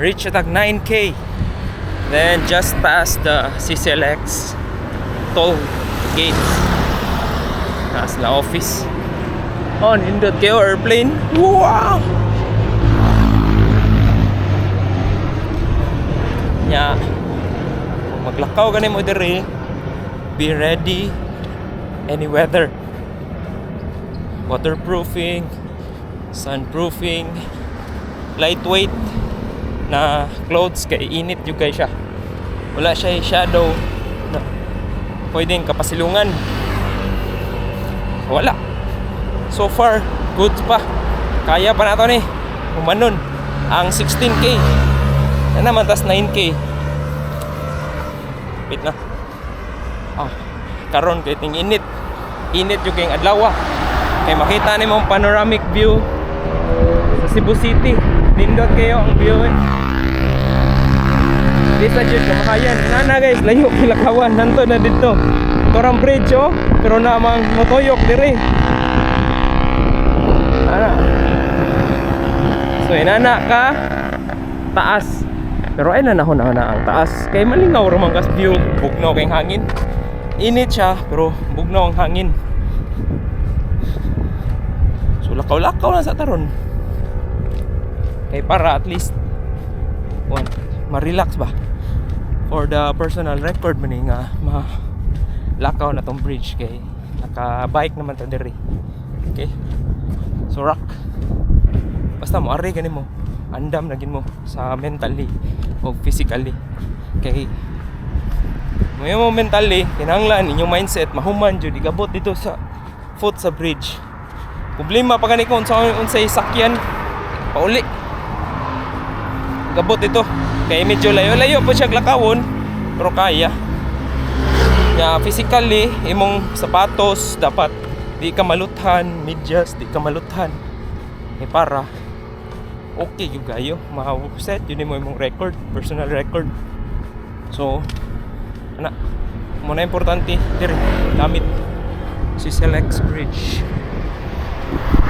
reach at 9K. Then just past the CCLX toll gates. That's the office. Oh, nindot kayo airplane. Wow! Nya, kung maglakaw ganin mo diri, be ready any weather. Waterproofing, sunproofing, lightweight na clothes kay init yung guys siya. Wala siya shadow na pwedeng kapasilungan. Wala. So far, good pa. Kaya pa nato ni umanon ang 16K. Yan naman, tas 9K. Wait na. Karon kay ting init. Init yung kayong adlaw. Kay makita ni mong panoramic view sa Cebu City. Nindot kayo ang view eh. Di sa dyan kamakayan. Nana guys, layo kilakawan. Nanto na dito. Torang bridge oh. Pero namang motoyok dire. Ana. So inana ka taas. Pero ay nanahon na ang taas. Kay malingaw ramang kas view. Bugnaw kayong hangin. Init siya pero bugnaw ang hangin. So lakaw-lakaw na sa taron. Kay para at least ma-relax ba for the personal record man nga lakaw na tong bridge kay naka-bike naman ta diri. Okay? So rock. Basta mo ari ganin mo. Andam na gin mo sa mentally o physically. Kay mo mentally kinahanglan inyong mindset mahuman jud igabot dito sa foot sa bridge. Problema pa gani ko unsay sakyan pauli. Gabot ito. Kaya medyo layo-layo po siya lakawon. Pero kaya. Ya, physically, imong sapatos dapat di ka maluthan, medyas di ka maluthan. Para okay yung gayo. Ma-set yun mo imong record, personal record. So, muna importante diri gamit si CCLX Bridge.